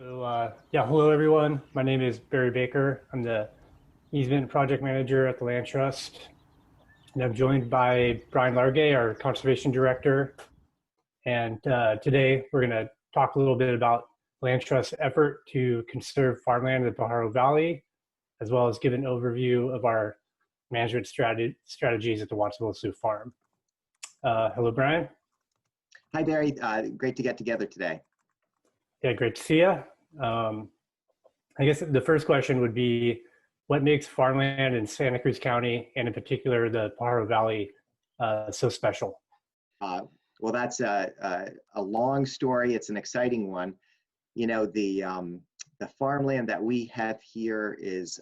Hello everyone. My name is Barry Baker. I'm the easement project manager at the Land Trust, and I'm joined by Bryan Largay, our conservation director. And today we're going to talk a little bit about Land Trust's effort to conserve farmland in the Pajaro Valley, as well as give an overview of our management strategies at the Watsonville Slough farm. Hello, Bryan. Hi, Barry. Great to get together today. Yeah, great to see you. I guess the first question would be, what makes farmland in Santa Cruz County, and in particular the Pajaro Valley, so special? Well, that's a long story. It's an exciting one. You know, the farmland that we have here is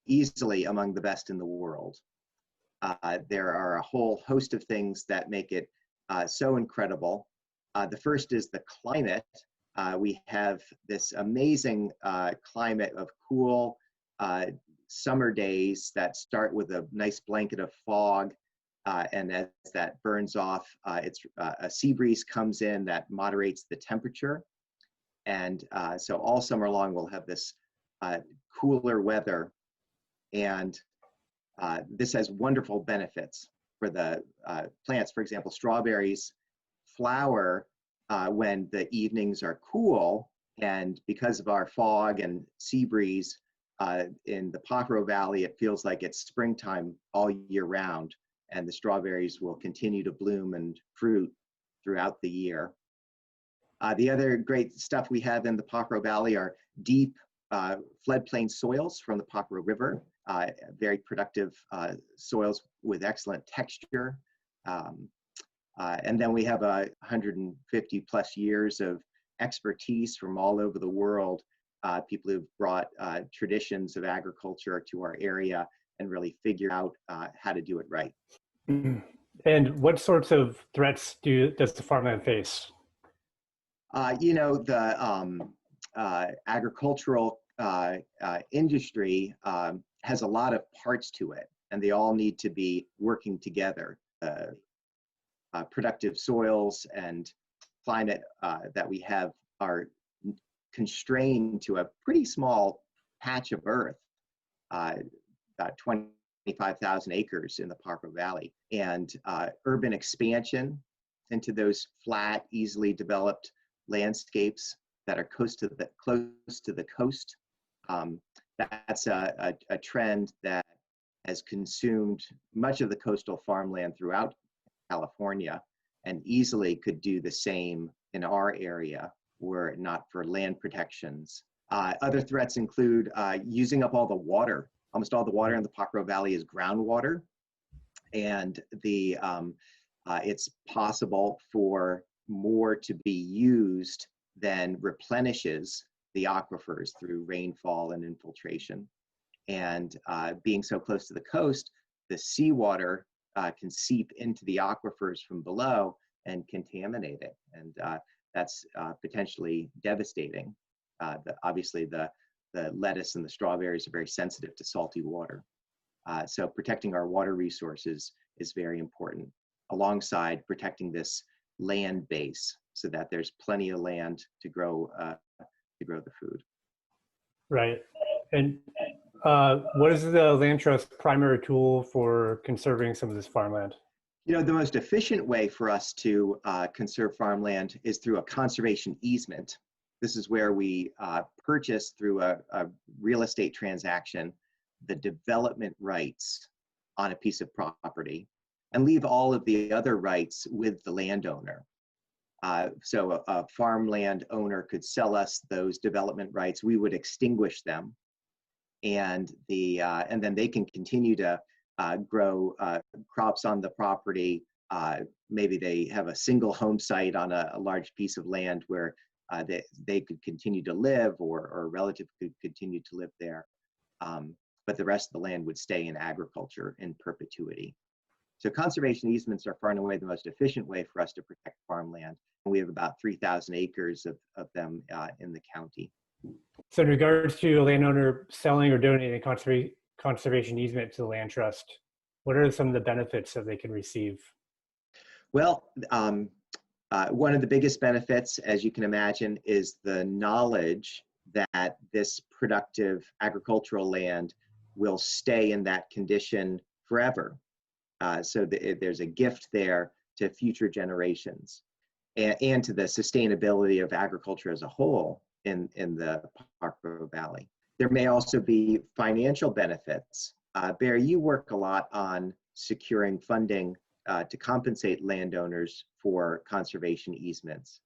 easily among the best in the world. There are a whole host of things that make it so incredible. The first is the climate. We have this amazing climate of cool summer days that start with a nice blanket of fog, and as that burns off, a sea breeze comes in that moderates the temperature. And so all summer long we'll have this cooler weather, and this has wonderful benefits for the plants. For example, strawberries flower when the evenings are cool, and because of our fog and sea breeze in the Pajaro Valley, it feels like it's springtime all year round, and the strawberries will continue to bloom and fruit throughout the year. The other great stuff we have in the Pajaro Valley are deep floodplain soils from the Pajaro River, very productive soils with excellent texture. And then we have 150 plus years of expertise from all over the world, people who've brought traditions of agriculture to our area and really figure out how to do it right. And what sorts of threats does the farmland face? You know, the agricultural industry has a lot of parts to it, and they all need to be working together. Productive soils and climate that we have are constrained to a pretty small patch of earth, about 25,000 acres in the Pajaro Valley. And urban expansion into those flat, easily developed landscapes that are close to the coast, that's a trend that has consumed much of the coastal farmland throughout California, and easily could do the same in our area were it not for land protections. Other threats include using up all the water. Almost all the water in the Pajaro Valley is groundwater, and it's possible for more to be used than replenishes the aquifers through rainfall and infiltration. And being so close to the coast, the seawater can seep into the aquifers from below and contaminate it, and that's potentially devastating. Obviously, the lettuce and the strawberries are very sensitive to salty water, so protecting our water resources is very important, alongside protecting this land base so that there's plenty of land to grow the food. Right. And what is the Land Trust primary tool for conserving some of this farmland? You know, the most efficient way for us to conserve farmland is through a conservation easement. This is where we purchase through a real estate transaction the development rights on a piece of property and leave all of the other rights with the landowner. So a farmland owner could sell us those development rights. We would extinguish them, and then they can continue to grow crops on the property. Maybe they have a single home site on a large piece of land where they could continue to live, or a relative could continue to live there. But the rest of the land would stay in agriculture in perpetuity. So conservation easements are far and away the most efficient way for us to protect farmland. And we have about 3,000 acres of them in the county. So in regards to a landowner selling or donating a conservation easement to the Land Trust, what are some of the benefits that they can receive? Well, One of the biggest benefits, as you can imagine, is the knowledge that this productive agricultural land will stay in that condition forever. So there's a gift there to future generations and to the sustainability of agriculture as a whole in the Pajaro Valley. There may also be financial benefits. Barry, you work a lot on securing funding to compensate landowners for conservation easements.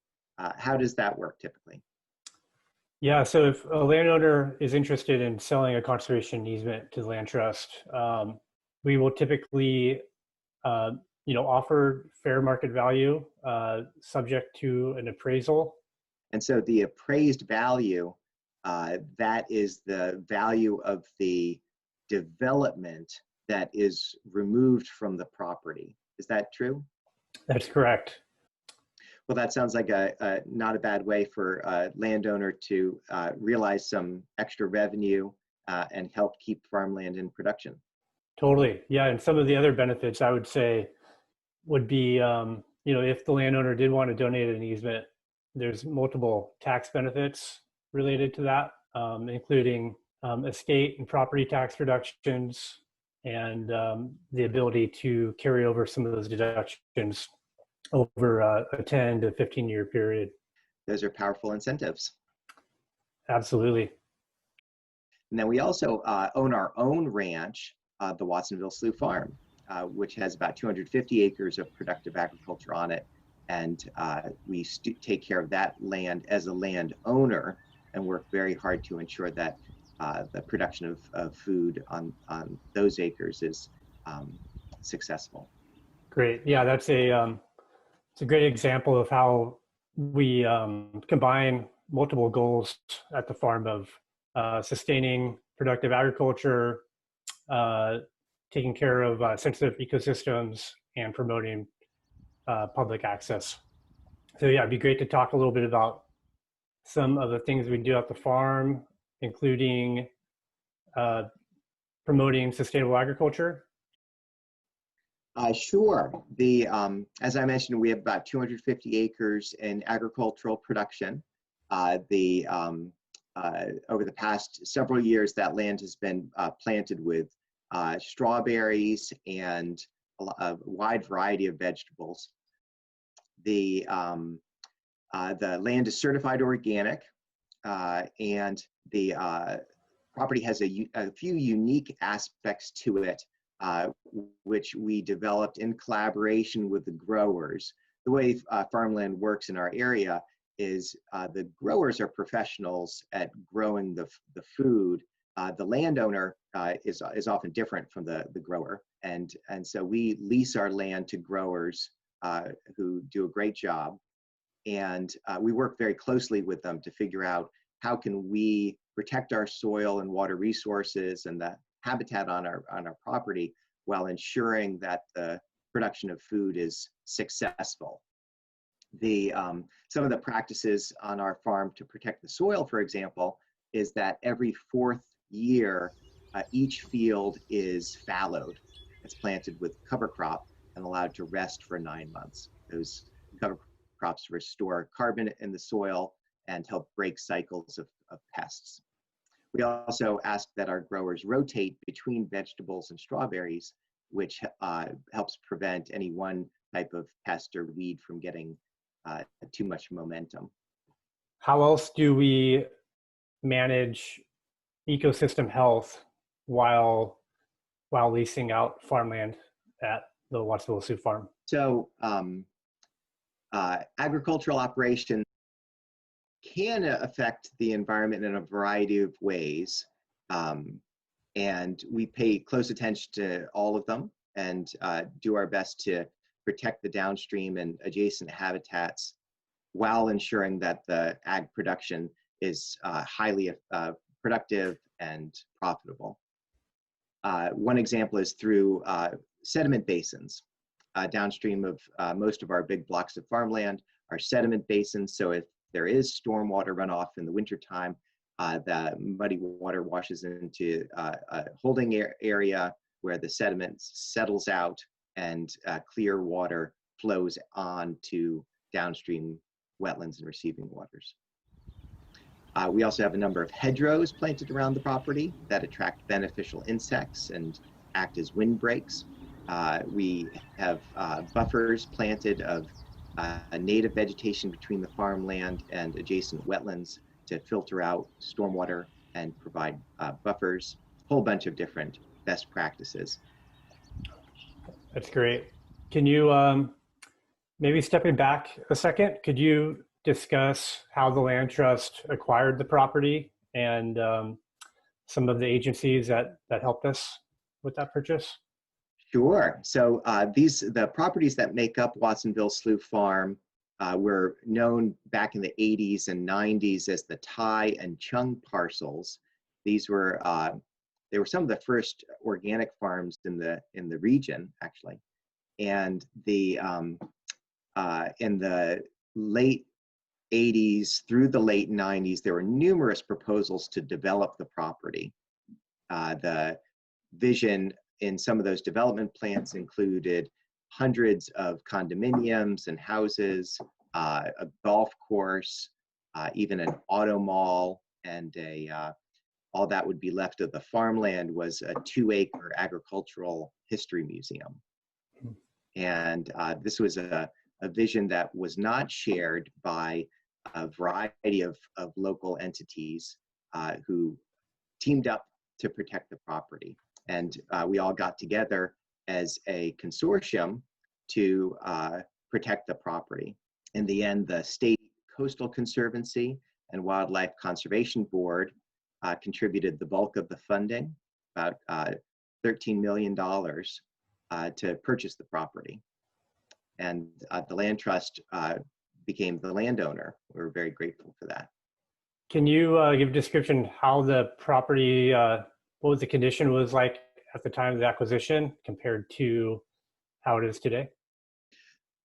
How does that work typically? Yeah, so if a landowner is interested in selling a conservation easement to the Land Trust, we will typically, offer fair market value subject to an appraisal. And so the appraised value, that is the value of the development that is removed from the property. Is that true? That's correct. Well, that sounds like not a bad way for a landowner to realize some extra revenue and help keep farmland in production. Totally. Yeah. And some of the other benefits I would say would be, if the landowner did want to donate an easement, there's multiple tax benefits related to that, including estate and property tax reductions and the ability to carry over some of those deductions over a 10 to 15-year period. Those are powerful incentives. Absolutely. And then we also own our own ranch, the Watsonville Slough Farm, which has about 250 acres of productive agriculture on it. And we take care of that land as a landowner and work very hard to ensure that the production of food on those acres is successful. Great. Yeah, that's it's a great example of how we combine multiple goals at the farm of sustaining productive agriculture, taking care of sensitive ecosystems, and promoting public access. So yeah, it'd be great to talk a little bit about some of the things we do at the farm, including promoting sustainable agriculture. Sure. As I mentioned, we have about 250 acres in agricultural production. Over the past several years, that land has been planted with strawberries and a wide variety of vegetables. The land is certified organic, and the property has a few unique aspects to it, which we developed in collaboration with the growers. The way farmland works in our area is the growers are professionals at growing the food. The landowner is often different from the grower, and so we lease our land to growers who do a great job, and we work very closely with them to figure out how can we protect our soil and water resources and the habitat on our property while ensuring that the production of food is successful. Some of the practices on our farm to protect the soil, for example, is that every 4th year, each field is fallowed. It's planted with cover crop and allowed to rest for 9 months. Those cover crops restore carbon in the soil and help break cycles of pests. We also ask that our growers rotate between vegetables and strawberries, which helps prevent any one type of pest or weed from getting too much momentum. How else do we manage ecosystem health while leasing out farmland at the Watsonville Slough Farm? So agricultural operations can affect the environment in a variety of ways. And we pay close attention to all of them and do our best to protect the downstream and adjacent habitats while ensuring that the ag production is highly productive and profitable. One example is through sediment basins. Downstream of most of our big blocks of farmland are sediment basins, so if there is stormwater runoff in the wintertime, the muddy water washes into a holding area where the sediment settles out and clear water flows on to downstream wetlands and receiving waters. We also have a number of hedgerows planted around the property that attract beneficial insects and act as windbreaks. We have buffers planted of native vegetation between the farmland and adjacent wetlands to filter out stormwater and provide buffers, a whole bunch of different best practices. That's great. Can you, maybe stepping back a second, could you discuss how the Land Trust acquired the property and some of the agencies that helped us with that purchase? Sure. So the properties that make up Watsonville Slough Farm were known back in the 80s and 90s as the Tai and Chung parcels. These were they were some of the first organic farms in the region, actually. And in the late 80s through the late 90s, there were numerous proposals to develop the property. The vision in some of those development plans included hundreds of condominiums and houses, a golf course, even an auto mall, and all that would be left of the farmland was a 2-acre agricultural history museum. And this was a vision that was not shared by a variety of local entities who teamed up to protect the property. And we all got together as a consortium to protect the property. In the end, the State Coastal Conservancy and Wildlife Conservation Board contributed the bulk of the funding, about $13 million, to purchase the property. And the Land Trust became the landowner. We're very grateful for that. Can you give a description how the property, what the condition was like at the time of the acquisition compared to how it is today?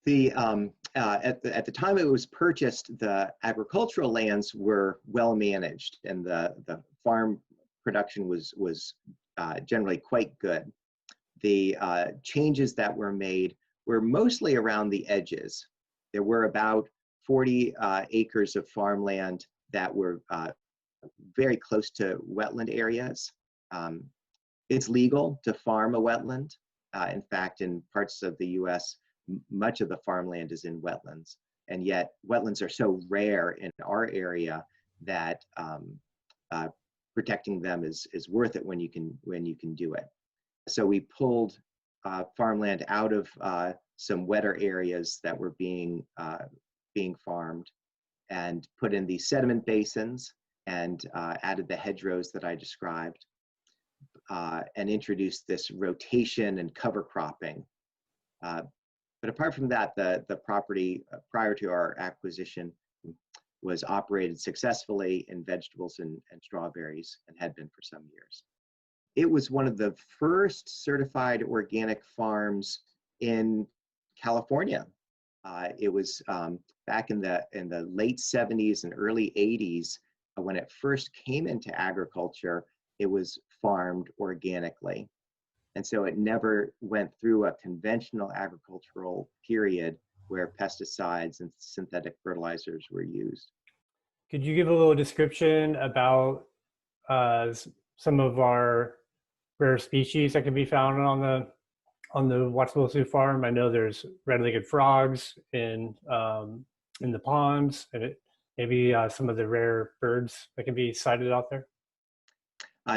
At the time it was purchased, the agricultural lands were well managed, and the farm production was generally quite good. The changes that were made were mostly around the edges. There were about 40 acres of farmland that were very close to wetland areas. It's legal to farm a wetland. In fact, in parts of the US, much of the farmland is in wetlands. And yet wetlands are so rare in our area that protecting them is worth it when you can do it. So we pulled farmland out of some wetter areas that were being farmed and put in these sediment basins and added the hedgerows that I described and introduced this rotation and cover cropping. But apart from that, the property prior to our acquisition was operated successfully in vegetables and strawberries and had been for some years. It was one of the first certified organic farms in California. It was back in the late 70s and early 80s when it first came into agriculture. It was farmed organically. And so it never went through a conventional agricultural period where pesticides and synthetic fertilizers were used. Could you give a little description about some of our rare species that can be found on the Watsonville Zoo farm? I know there's red-legged frogs in the ponds, and maybe some of the rare birds that can be sighted out there.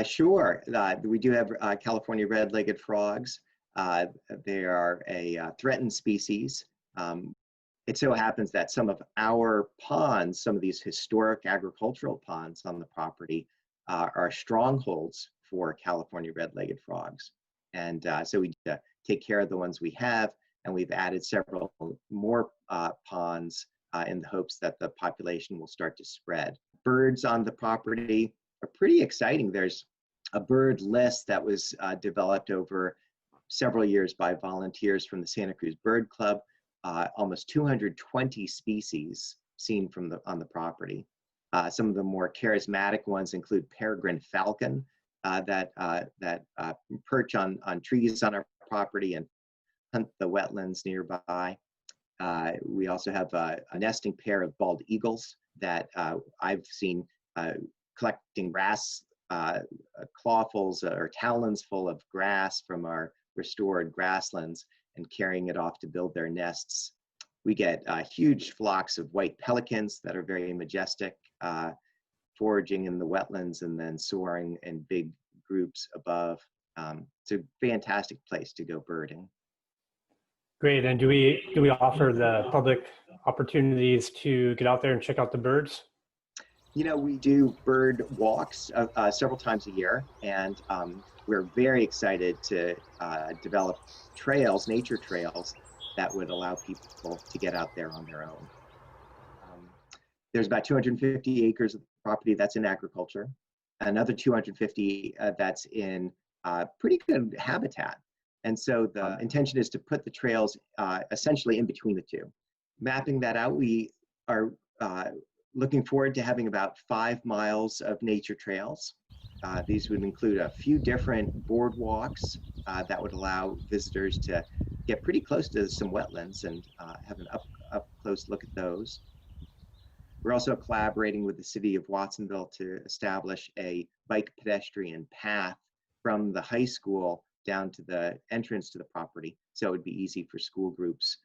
Sure. We do have California red-legged frogs. They are a threatened species. It so happens that some of our ponds, some of these historic agricultural ponds on the property, are strongholds for California red-legged frogs. And so we take care of the ones we have, and we've added several more ponds in the hopes that the population will start to spread. Birds on the property are pretty exciting. There's a bird list that was developed over several years by volunteers from the Santa Cruz Bird Club. Almost 220 species seen on the property. Some of the more charismatic ones include peregrine falcon that perch on trees on our property and hunt the wetlands nearby. We also have a nesting pair of bald eagles that I've seen collecting grass, clawfuls or talons full of grass from our restored grasslands and carrying it off to build their nests. We get huge flocks of white pelicans that are very majestic, foraging in the wetlands and then soaring in big groups above. It's a fantastic place to go birding. Great. And do we offer the public opportunities to get out there and check out the birds? You know, we do bird walks several times a year, and we're very excited to develop trails, nature trails, that would allow people to get out there on their own. There's about 250 acres of property that's in agriculture, another 250 that's in pretty good habitat. And so the intention is to put the trails essentially in between the two. Mapping that out, we are looking forward to having about 5 miles of nature trails. These would include a few different boardwalks that would allow visitors to get pretty close to some wetlands and have an up close look at those. We're also collaborating with the city of Watsonville to establish a bike pedestrian path from the high school down to the entrance to the property. So it would be easy for school groups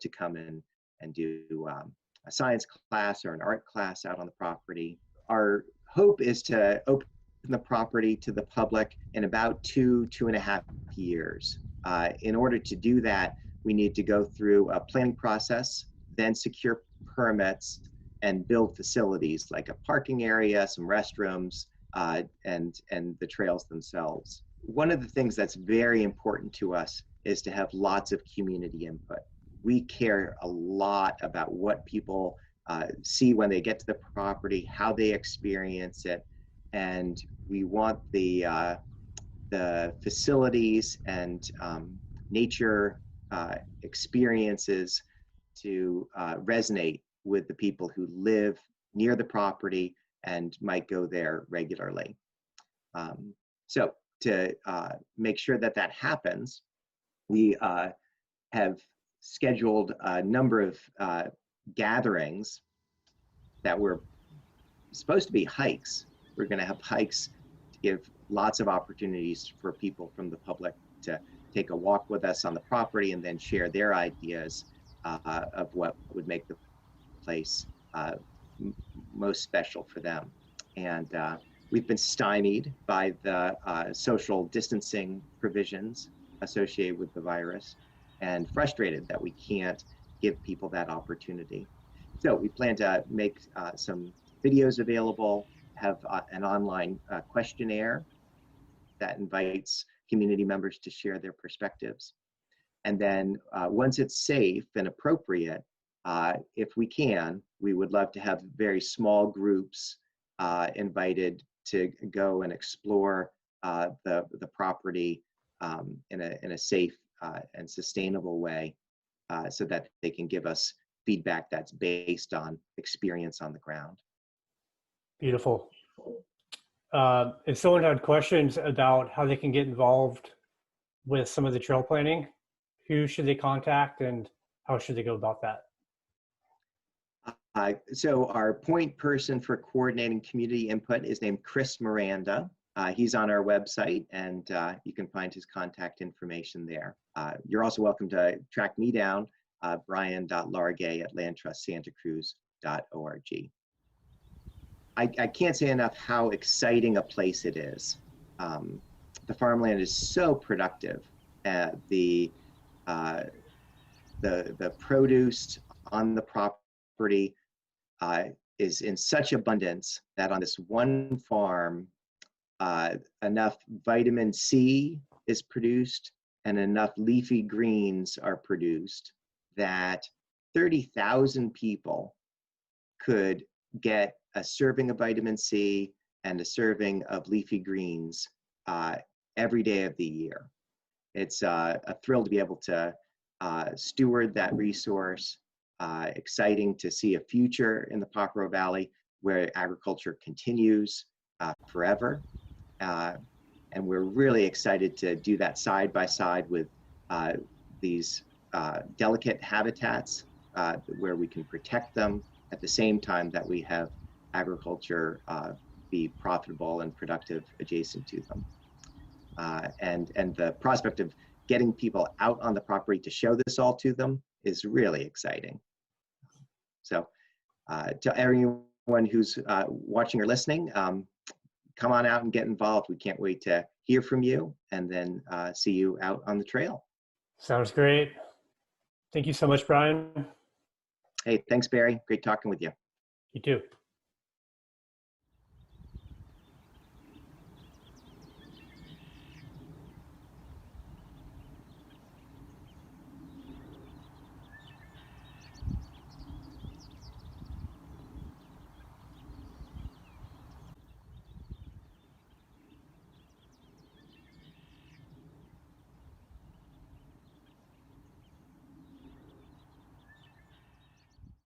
to come in and do a science class or an art class out on the property. Our hope is to open the property to the public in about 2.5 years. In order to do that, we need to go through a planning process, then secure permits, and build facilities like a parking area, some restrooms, and the trails themselves. One of the things that's very important to us is to have lots of community input. We care a lot about what people see when they get to the property, how they experience it, and we want the facilities and nature experiences to resonate with the people who live near the property and might go there regularly. So to make sure that that happens, we have scheduled a number of gatherings that were supposed to be hikes. We're going to have hikes to give lots of opportunities for people from the public to take a walk with us on the property and then share their ideas of what would make the place most special for them. And we've been stymied by the social distancing provisions associated with the virus and frustrated that we can't give people that opportunity. So we plan to make some videos available, have an online questionnaire that invites community members to share their perspectives. And then once it's safe and appropriate, if we can, we would love to have very small groups invited to go and explore the property in a safe and sustainable way so that they can give us feedback that's based on experience on the ground. Beautiful. If someone had questions about how they can get involved with some of the trail planning, who should they contact and how should they go about that? So our point person for coordinating community input is named Chris Miranda. He's on our website and you can find his contact information there. You're also welcome to track me down, Bryan.Largay at landtrustsantacruz.org. I can't say enough how exciting a place it is. The farmland is so productive. The produce on the property is in such abundance that on this one farm, enough vitamin C is produced and enough leafy greens are produced that 30,000 people could get a serving of vitamin C and a serving of leafy greens every day of the year. It's a thrill to be able to steward that resource. Exciting to see a future in the Pajaro Valley where agriculture continues forever. And we're really excited to do that side by side with these delicate habitats where we can protect them at the same time that we have agriculture be profitable and productive adjacent to them. And the prospect of getting people out on the property to show this all to them is really exciting. So to everyone who's watching or listening, come on out and get involved. We can't wait to hear from you and then see you out on the trail. Sounds great. Thank you so much, Bryan. Hey, thanks, Barry. Great talking with you. You too.